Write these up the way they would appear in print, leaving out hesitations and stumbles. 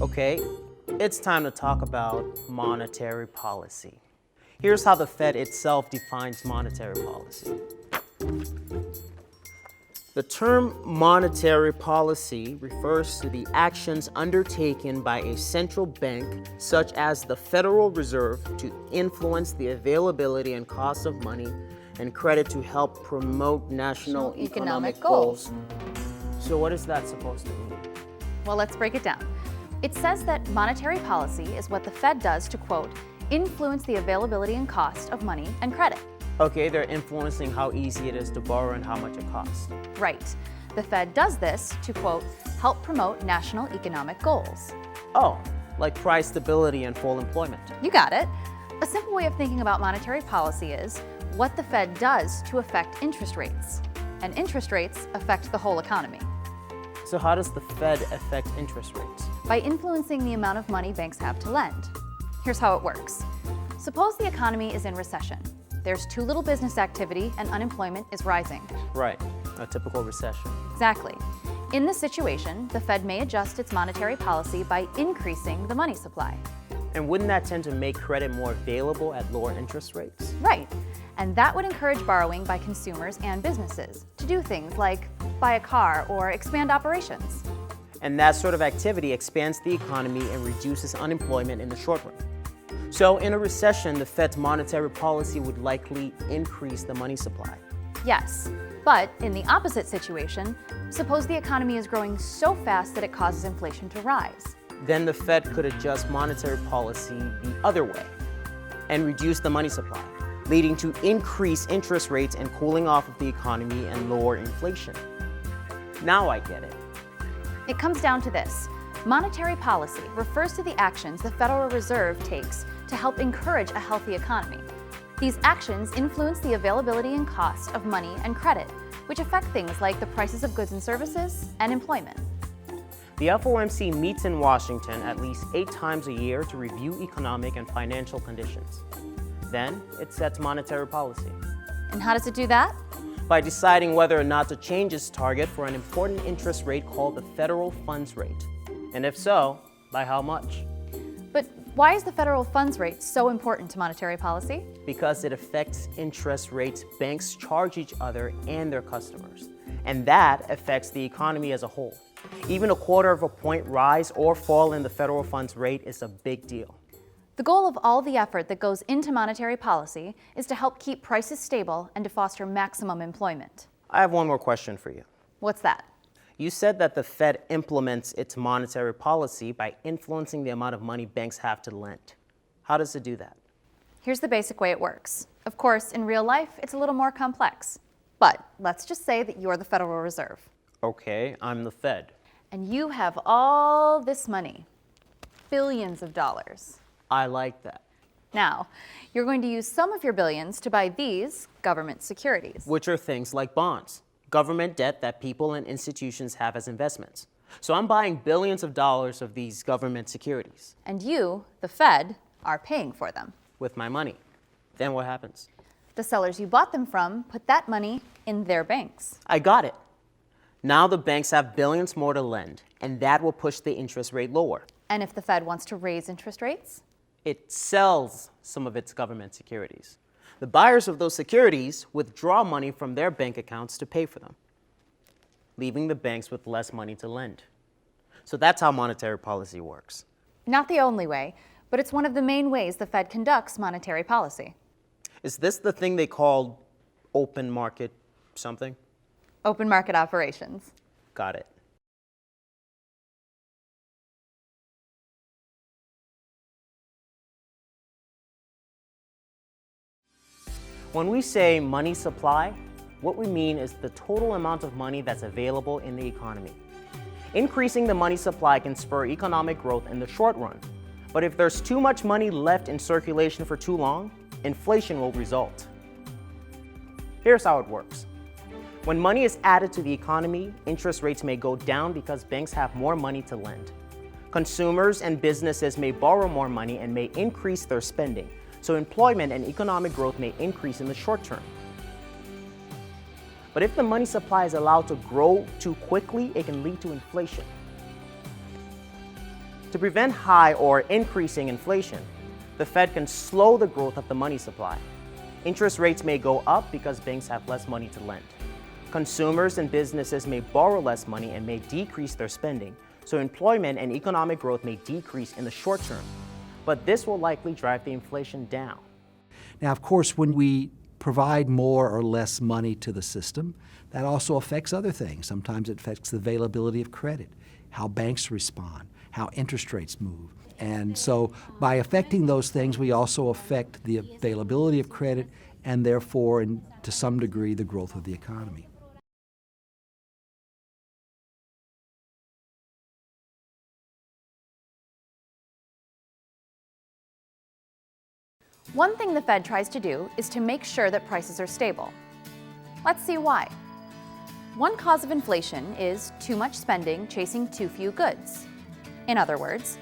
Okay, it's time to talk about monetary policy. Here's how the Fed itself defines monetary policy. The term monetary policy refers to the actions undertaken by a central bank, such as the Federal Reserve, to influence the availability and cost of money and credit to help promote national economic goals. So what is that supposed to mean? Well, let's break it down. It says that monetary policy is what the Fed does to, quote, influence the availability and cost of money and credit. Okay, they're influencing how easy it is to borrow and how much it costs. Right. The Fed does this to, quote, help promote national economic goals. Oh, like price stability and full employment. You got it. A simple way of thinking about monetary policy is what the Fed does to affect interest rates. And interest rates affect the whole economy. So how does the Fed affect interest rates? By influencing the amount of money banks have to lend. Here's how it works. Suppose the economy is in recession. There's too little business activity and unemployment is rising. Right, a typical recession. Exactly. In this situation, the Fed may adjust its monetary policy by increasing the money supply. And wouldn't that tend to make credit more available at lower interest rates? Right. And that would encourage borrowing by consumers and businesses to do things like buy a car or expand operations. And that sort of activity expands the economy and reduces unemployment in the short run. So in a recession, the Fed's monetary policy would likely increase the money supply. Yes, but in the opposite situation, suppose the economy is growing so fast that it causes inflation to rise. Then the Fed could adjust monetary policy the other way and reduce the money supply, leading to increased interest rates and cooling off of the economy and lower inflation. Now I get it. It comes down to this. Monetary policy refers to the actions the Federal Reserve takes to help encourage a healthy economy. These actions influence the availability and cost of money and credit, which affect things like the prices of goods and services and employment. The FOMC meets in Washington at least 8 times a year to review economic and financial conditions. Then it sets monetary policy. And how does it do that? By deciding whether or not to change its target for an important interest rate called the federal funds rate. And if so, by how much? But why is the federal funds rate so important to monetary policy? Because it affects interest rates banks charge each other and their customers. And that affects the economy as a whole. Even a quarter of a point rise or fall in the federal funds rate is a big deal. The goal of all the effort that goes into monetary policy is to help keep prices stable and to foster maximum employment. I have one more question for you. What's that? You said that the Fed implements its monetary policy by influencing the amount of money banks have to lend. How does it do that? Here's the basic way it works. Of course, in real life, it's a little more complex. But let's just say that you're the Federal Reserve. Okay, I'm the Fed. And you have all this money, billions of dollars. I like that. Now, you're going to use some of your billions to buy these government securities. Which are things like bonds, government debt that people and institutions have as investments. So I'm buying billions of dollars of these government securities. And you, the Fed, are paying for them. With my money. Then what happens? The sellers you bought them from put that money in their banks. I got it. Now the banks have billions more to lend, and that will push the interest rate lower. And if the Fed wants to raise interest rates? It sells some of its government securities. The buyers of those securities withdraw money from their bank accounts to pay for them, leaving the banks with less money to lend. So that's how monetary policy works. Not the only way, but it's one of the main ways the Fed conducts monetary policy. Is this the thing they call open market something? Open market operations. Got it. When we say money supply, what we mean is the total amount of money that's available in the economy. Increasing the money supply can spur economic growth in the short run, but if there's too much money left in circulation for too long, inflation will result. Here's how it works. When money is added to the economy, interest rates may go down because banks have more money to lend. Consumers and businesses may borrow more money and may increase their spending, so employment and economic growth may increase in the short term. But if the money supply is allowed to grow too quickly, it can lead to inflation. To prevent high or increasing inflation, the Fed can slow the growth of the money supply. Interest rates may go up because banks have less money to lend. Consumers and businesses may borrow less money and may decrease their spending, so employment and economic growth may decrease in the short term. But this will likely drive the inflation down. Now, of course, when we provide more or less money to the system, that also affects other things. Sometimes it affects the availability of credit, how banks respond, how interest rates move. And so by affecting those things, we also affect the availability of credit and therefore, to some degree, the growth of the economy. One thing the Fed tries to do is to make sure that prices are stable. Let's see why. One cause of inflation is too much spending chasing too few goods. In other words,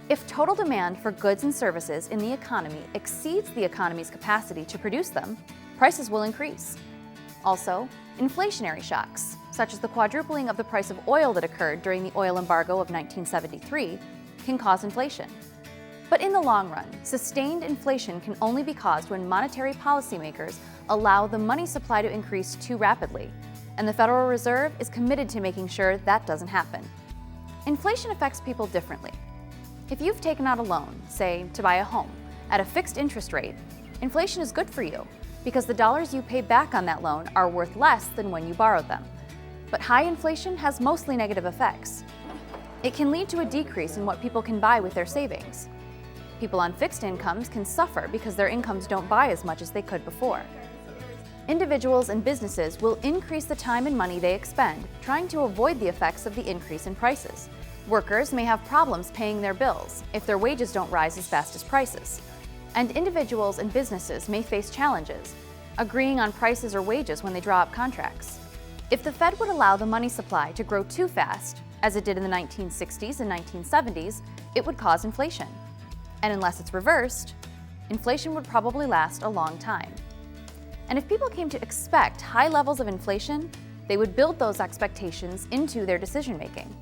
if total demand for goods and services in the economy exceeds the economy's capacity to produce them, prices will increase. Also, inflationary shocks, such as the quadrupling of the price of oil that occurred during the oil embargo of 1973, can cause inflation. But in the long run, sustained inflation can only be caused when monetary policymakers allow the money supply to increase too rapidly, and the Federal Reserve is committed to making sure that doesn't happen. Inflation affects people differently. If you've taken out a loan, say to buy a home, at a fixed interest rate, inflation is good for you because the dollars you pay back on that loan are worth less than when you borrowed them. But high inflation has mostly negative effects. It can lead to a decrease in what people can buy with their savings. People on fixed incomes can suffer because their incomes don't buy as much as they could before. Individuals and businesses will increase the time and money they expend trying to avoid the effects of the increase in prices. Workers may have problems paying their bills if their wages don't rise as fast as prices. And individuals and businesses may face challenges, agreeing on prices or wages when they draw up contracts. If the Fed would allow the money supply to grow too fast, as it did in the 1960s and 1970s, it would cause inflation. And unless it's reversed, inflation would probably last a long time. And if people came to expect high levels of inflation, they would build those expectations into their decision-making.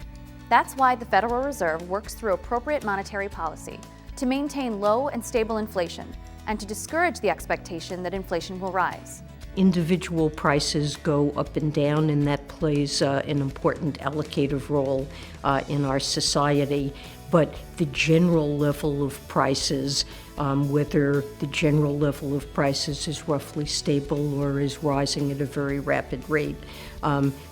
That's why the Federal Reserve works through appropriate monetary policy to maintain low and stable inflation and to discourage the expectation that inflation will rise. Individual prices go up and down, and that plays an important allocative role in our society. But the general level of prices, whether the general level of prices is roughly stable or is rising at a very rapid rate,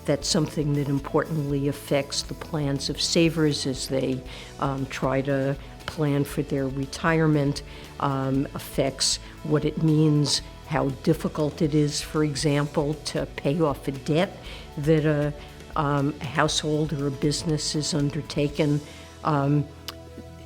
that's something that importantly affects the plans of savers as they try to plan for their retirement, affects what it means, how difficult it is, for example, to pay off a debt that a household or a business is undertaken.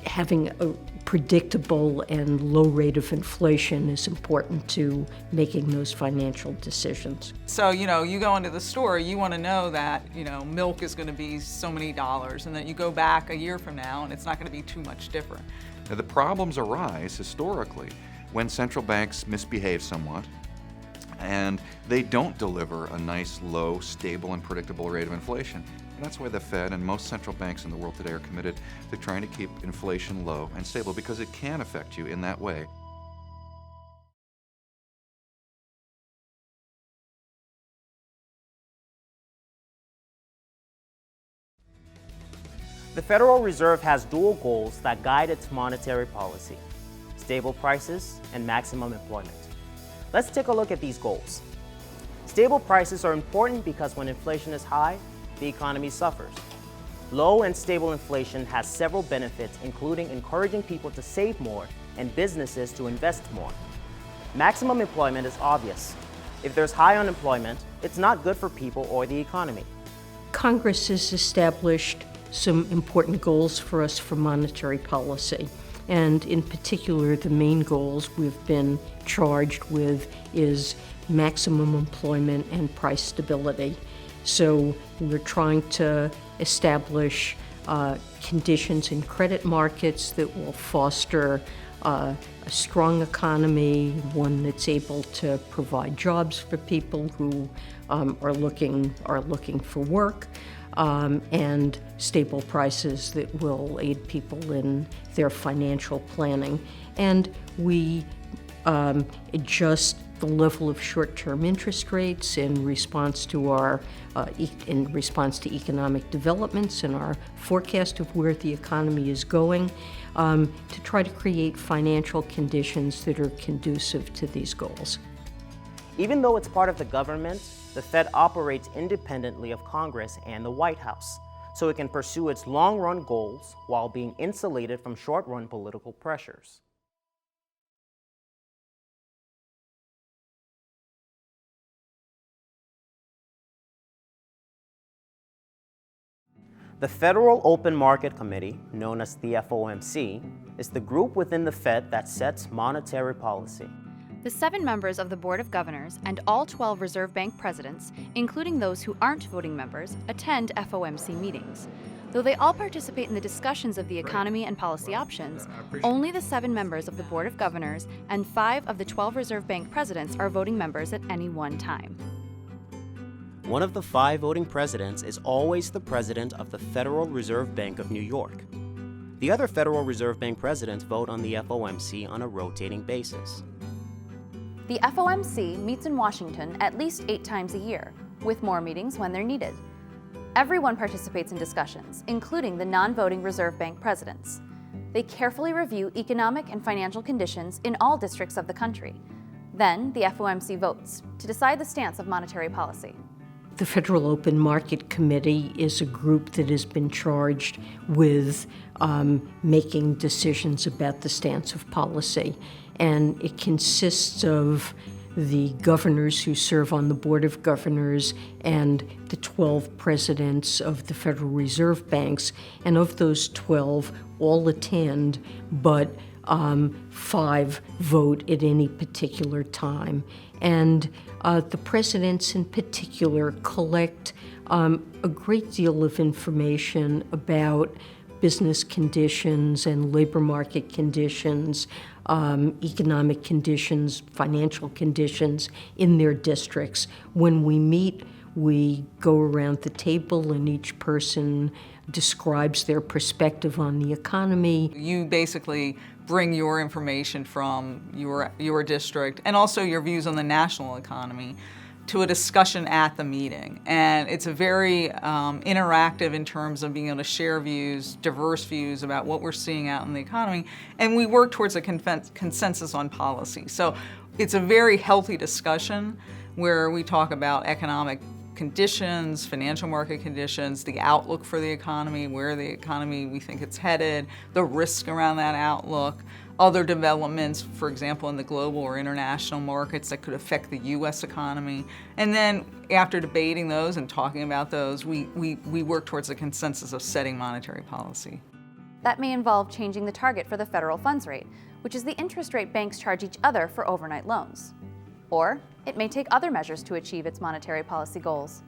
Having a predictable and low rate of inflation is important to making those financial decisions. So, you go into the store, you want to know that, milk is going to be so many dollars, and then you go back a year from now and it's not going to be too much different. Now, the problems arise historically when central banks misbehave somewhat and they don't deliver a nice, low, stable, and predictable rate of inflation. And that's why the Fed and most central banks in the world today are committed to trying to keep inflation low and stable, because it can affect you in that way. The Federal Reserve has dual goals that guide its monetary policy: stable prices and maximum employment. Let's take a look at these goals. Stable prices are important because when inflation is high, the economy suffers. Low and stable inflation has several benefits, including encouraging people to save more and businesses to invest more. Maximum employment is obvious. If there's high unemployment, it's not good for people or the economy. Congress has established some important goals for us for monetary policy. And in particular, the main goals we've been charged with is maximum employment and price stability. So we're trying to establish conditions in credit markets that will foster a strong economy, one that's able to provide jobs for people who are looking for work. and stable prices that will aid people in their financial planning. And we adjust the level of short-term interest rates in response to economic developments and our forecast of where the economy is going, to try to create financial conditions that are conducive to these goals. Even though it's part of the government, the Fed operates independently of Congress and the White House, so it can pursue its long-run goals while being insulated from short-run political pressures. The Federal Open Market Committee, known as the FOMC, is the group within the Fed that sets monetary policy. The 7 members of the Board of Governors and all 12 Reserve Bank presidents, including those who aren't voting members, attend FOMC meetings. Though they all participate in the discussions of the economy and policy options, only the 7 members of the Board of Governors and 5 of the 12 Reserve Bank presidents are voting members at any one time. One of the 5 voting presidents is always the president of the Federal Reserve Bank of New York. The other Federal Reserve Bank presidents vote on the FOMC on a rotating basis. The FOMC meets in Washington at least 8 times a year, with more meetings when they're needed. Everyone participates in discussions, including the non-voting Reserve Bank presidents. They carefully review economic and financial conditions in all districts of the country. Then, the FOMC votes to decide the stance of monetary policy. The Federal Open Market Committee is a group that has been charged with making decisions about the stance of policy. And it consists of the governors who serve on the Board of Governors and the 12 presidents of the Federal Reserve Banks. And of those 12, all attend, but 5 vote at any particular time. And the presidents in particular collect a great deal of information about business conditions and labor market conditions, economic conditions, financial conditions in their districts. When we meet, we go around the table and each person describes their perspective on the economy. You basically bring your information from your district and also your views on the national economy to a discussion at the meeting. And it's a very interactive in terms of being able to share views, diverse views about what we're seeing out in the economy. And we work towards a consensus on policy. So it's a very healthy discussion where we talk about economic conditions, financial market conditions, the outlook for the economy, where the economy we think it's headed, the risk around that outlook, other developments, for example, in the global or international markets that could affect the U.S. economy. And then after debating those and talking about those, we work towards a consensus of setting monetary policy. That may involve changing the target for the federal funds rate, which is the interest rate banks charge each other for overnight loans. Or it may take other measures to achieve its monetary policy goals.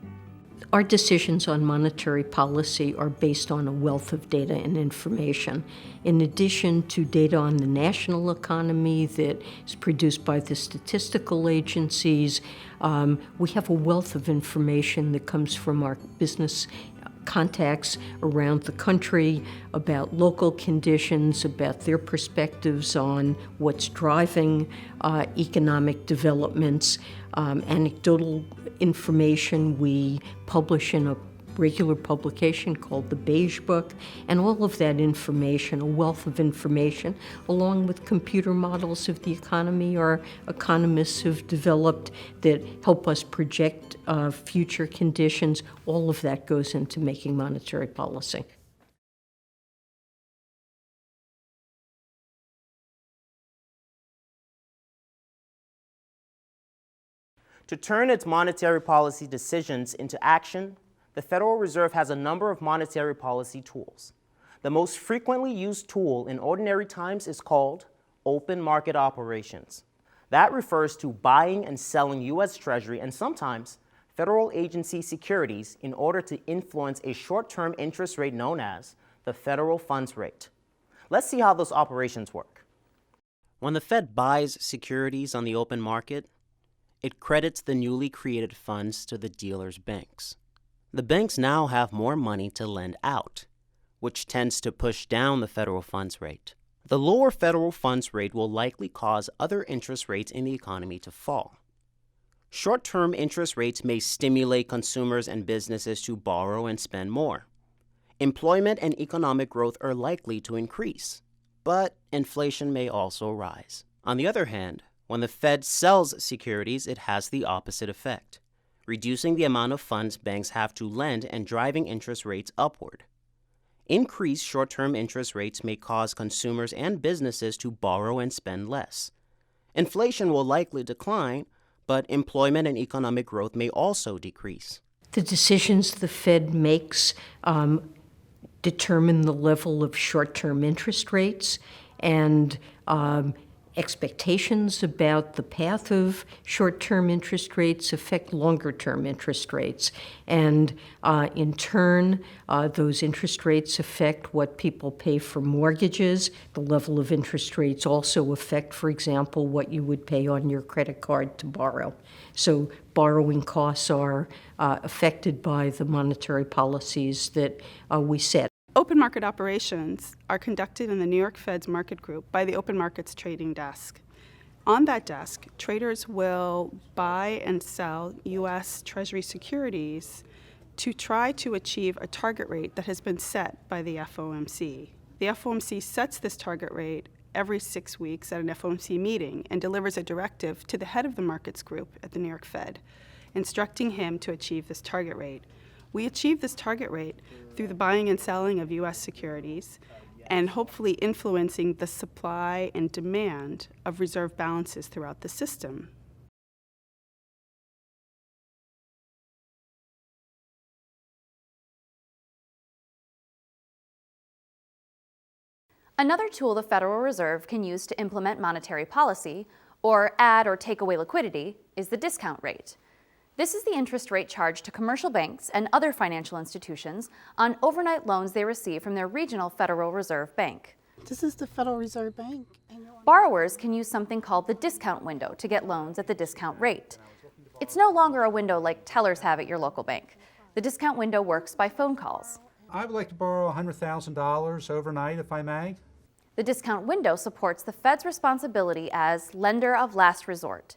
Our decisions on monetary policy are based on a wealth of data and information. In addition to data on the national economy that is produced by the statistical agencies, we have a wealth of information that comes from our business contacts around the country about local conditions, about their perspectives on what's driving economic developments, anecdotal information we publish in a regular publication called the Beige Book, and all of that information, a wealth of information, along with computer models of the economy our economists have developed that help us project future conditions, all of that goes into making monetary policy. To turn its monetary policy decisions into action, the Federal Reserve has a number of monetary policy tools. The most frequently used tool in ordinary times is called open market operations. That refers to buying and selling U.S. Treasury and sometimes federal agency securities in order to influence a short-term interest rate known as the federal funds rate. Let's see how those operations work. When the Fed buys securities on the open market, it credits the newly created funds to the dealer's banks. the banks now have more money to lend out, which tends to push down the federal funds rate. The lower federal funds rate will likely cause other interest rates in the economy to fall. Short-term interest rates may stimulate consumers and businesses to borrow and spend more. Employment and economic growth are likely to increase, but inflation may also rise. On the other hand, when the Fed sells securities, it has the opposite effect, reducing the amount of funds banks have to lend and driving interest rates upward. Increased short-term interest rates may cause consumers and businesses to borrow and spend less. Inflation will likely decline, but employment and economic growth may also decrease. The decisions the Fed makes determine the level of short-term interest rates, and expectations about the path of short-term interest rates affect longer-term interest rates. And in turn, those interest rates affect what people pay for mortgages. The level of interest rates also affect, for example, what you would pay on your credit card to borrow. So borrowing costs are affected by the monetary policies that we set. Open market operations are conducted in the New York Fed's market group by the Open Markets Trading Desk. On that desk, traders will buy and sell U.S. Treasury securities to try to achieve a target rate that has been set by the FOMC. The FOMC sets this target rate every 6 weeks at an FOMC meeting and delivers a directive to the head of the markets group at the New York Fed, instructing him to achieve this target rate. We achieve this target rate through the buying and selling of U.S. securities and hopefully influencing the supply and demand of reserve balances throughout the system. Another tool the Federal Reserve can use to implement monetary policy, or add or take away liquidity, is the discount rate. This is the interest rate charged to commercial banks and other financial institutions on overnight loans they receive from their regional Federal Reserve Bank. This is the Federal Reserve Bank. Borrowers can use something called the discount window to get loans at the discount rate. It's no longer a window like tellers have at your local bank. The discount window works by phone calls. I would like to borrow $100,000 overnight, if I may. The discount window supports the Fed's responsibility as lender of last resort.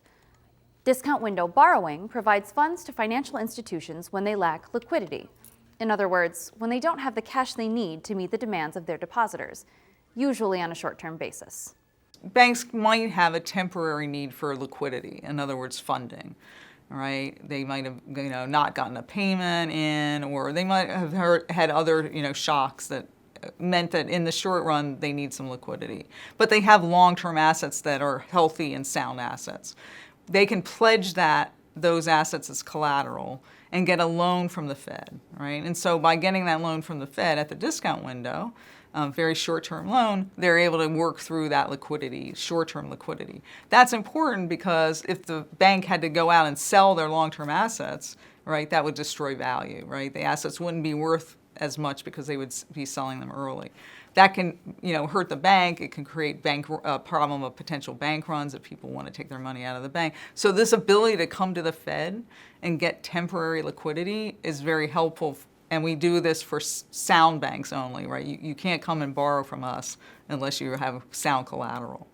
Discount window borrowing provides funds to financial institutions when they lack liquidity. In other words, when they don't have the cash they need to meet the demands of their depositors, usually on a short-term basis. Banks might have a temporary need for liquidity, in other words, funding. Right? They might have, not gotten a payment in, or they might have had other, shocks that meant that in the short run they need some liquidity. But they have long-term assets that are healthy and sound assets. They can pledge those assets as collateral and get a loan from the Fed, right? And so by getting that loan from the Fed at the discount window, very short-term loan, they're able to work through that liquidity, short-term liquidity. That's important because if the bank had to go out and sell their long-term assets, right, that would destroy value, right? The assets wouldn't be worth as much because they would be selling them early. That can, hurt the bank. It can create a problem of potential bank runs if people want to take their money out of the bank. So this ability to come to the Fed and get temporary liquidity is very helpful. And we do this for sound banks only, right? You can't come and borrow from us unless you have sound collateral.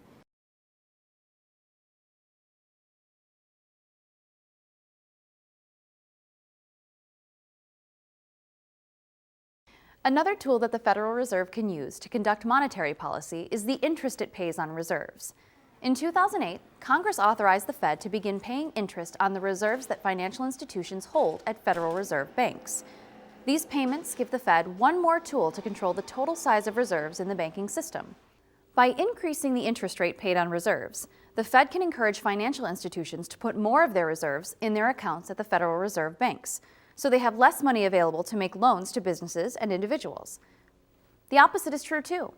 Another tool that the Federal Reserve can use to conduct monetary policy is the interest it pays on reserves. In 2008, Congress authorized the Fed to begin paying interest on the reserves that financial institutions hold at Federal Reserve banks. These payments give the Fed one more tool to control the total size of reserves in the banking system. By increasing the interest rate paid on reserves, the Fed can encourage financial institutions to put more of their reserves in their accounts at the Federal Reserve banks, so they have less money available to make loans to businesses and individuals. The opposite is true too.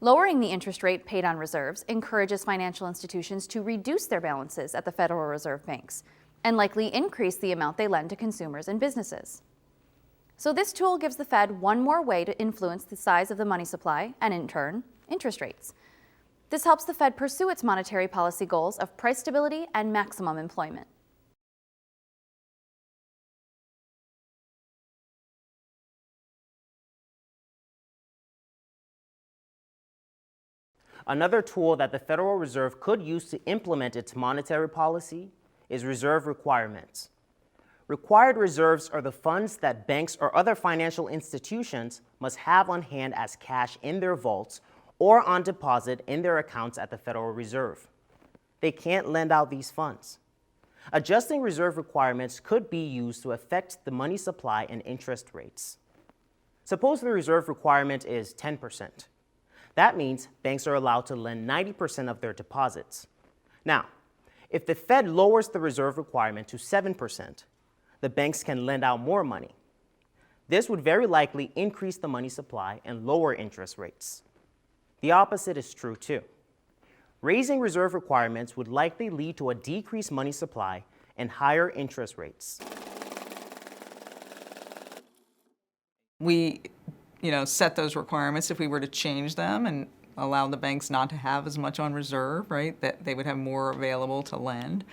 Lowering the interest rate paid on reserves encourages financial institutions to reduce their balances at the Federal Reserve banks and likely increase the amount they lend to consumers and businesses. So this tool gives the Fed one more way to influence the size of the money supply and, in turn, interest rates. This helps the Fed pursue its monetary policy goals of price stability and maximum employment. Another tool that the Federal Reserve could use to implement its monetary policy is reserve requirements. Required reserves are the funds that banks or other financial institutions must have on hand as cash in their vaults or on deposit in their accounts at the Federal Reserve. They can't lend out these funds. Adjusting reserve requirements could be used to affect the money supply and interest rates. Suppose the reserve requirement is 10%. That means banks are allowed to lend 90% of their deposits. Now, if the Fed lowers the reserve requirement to 7%, the banks can lend out more money. This would very likely increase the money supply and lower interest rates. The opposite is true too. Raising reserve requirements would likely lead to a decreased money supply and higher interest rates. We, set those requirements if we were to change them and allow the banks not to have as much on reserve, right? That they would have more available to lend,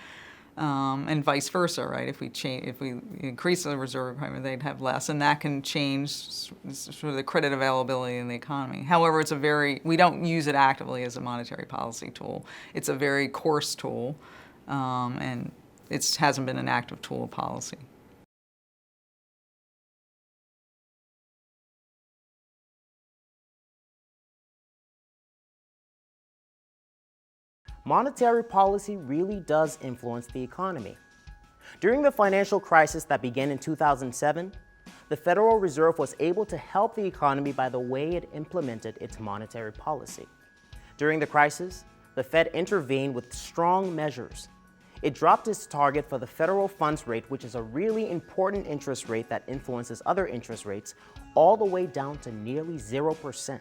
and vice versa, right? If we increase the reserve requirement, they'd have less, and that can change sort of the credit availability in the economy. However, we don't use it actively as a monetary policy tool. It's a very coarse tool, and it hasn't been an active tool of policy. Monetary policy really does influence the economy. During the financial crisis that began in 2007, the Federal Reserve was able to help the economy by the way it implemented its monetary policy. During the crisis, the Fed intervened with strong measures. It dropped its target for the federal funds rate, which is a really important interest rate that influences other interest rates, all the way down to nearly 0%.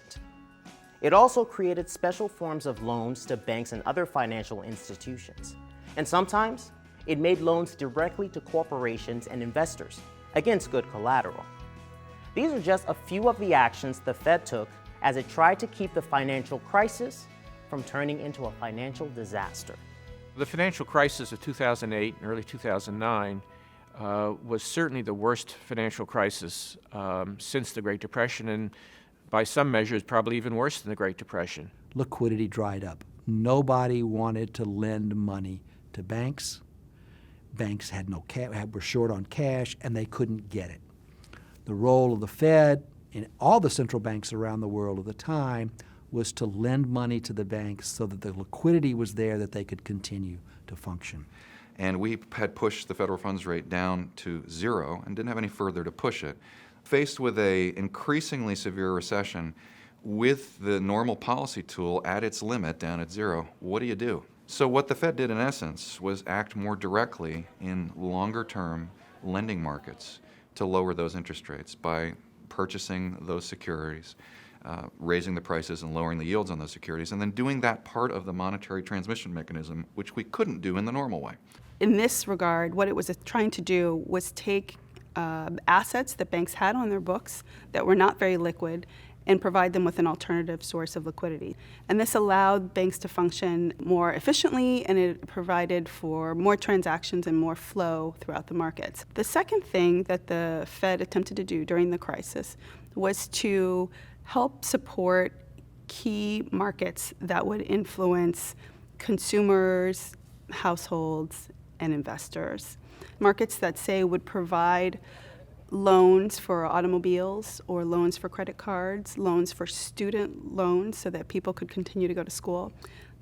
It also created special forms of loans to banks and other financial institutions. And sometimes, it made loans directly to corporations and investors against good collateral. These are just a few of the actions the Fed took as it tried to keep the financial crisis from turning into a financial disaster. The financial crisis of 2008 and early 2009 was certainly the worst financial crisis since the Great Depression, and by some measures, probably even worse than the Great Depression. Liquidity dried up. Nobody wanted to lend money to banks. Banks had no were short on cash, and they couldn't get it. The role of the Fed and all the central banks around the world at the time was to lend money to the banks so that the liquidity was there that they could continue to function. And we had pushed the federal funds rate down to 0 and didn't have any further to push it. Faced with an increasingly severe recession, with the normal policy tool at its limit down at 0, what do? So what the Fed did in essence was act more directly in longer-term lending markets to lower those interest rates by purchasing those securities, raising the prices and lowering the yields on those securities, and then doing that part of the monetary transmission mechanism, which we couldn't do in the normal way. In this regard, what it was trying to do was take assets that banks had on their books that were not very liquid and provide them with an alternative source of liquidity. And this allowed banks to function more efficiently, and it provided for more transactions and more flow throughout the markets. The second thing that the Fed attempted to do during the crisis was to help support key markets that would influence consumers, households, and investors. Markets that, say, would provide loans for automobiles or loans for credit cards, loans for student loans so that people could continue to go to school.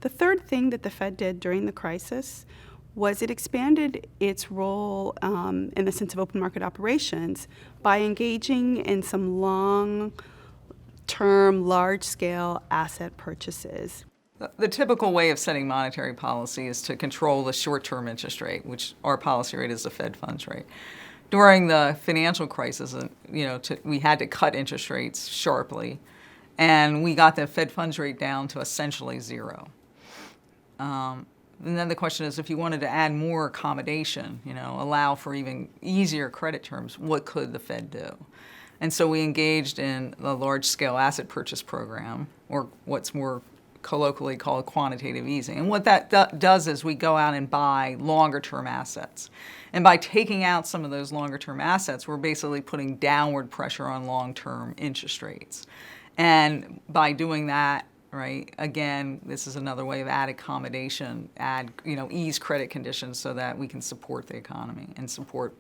The third thing that the Fed did during the crisis was it expanded its role in the sense of open market operations by engaging in some long-term, large-scale asset purchases. The typical way of setting monetary policy is to control the short-term interest rate, which our policy rate is the Fed funds rate. During the financial crisis, we had to cut interest rates sharply, and we got the Fed funds rate down to essentially 0. And then the question is, if you wanted to add more accommodation, allow for even easier credit terms, what could the Fed do? And so we engaged in the large-scale asset purchase program, or what's more colloquially called quantitative easing. And what that does is we go out and buy longer-term assets. And by taking out some of those longer-term assets, we're basically putting downward pressure on long-term interest rates. And by doing that, right? Again, this is another way of add accommodation, ease credit conditions so that we can support the economy and support,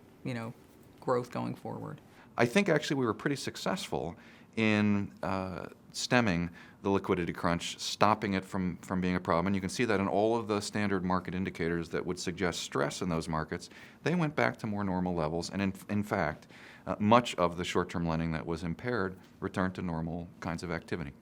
growth going forward. I think actually we were pretty successful in stemming the liquidity crunch, stopping it from being a problem. And you can see that in all of the standard market indicators that would suggest stress in those markets. They went back to more normal levels. And in fact, much of the short-term lending that was impaired returned to normal kinds of activity.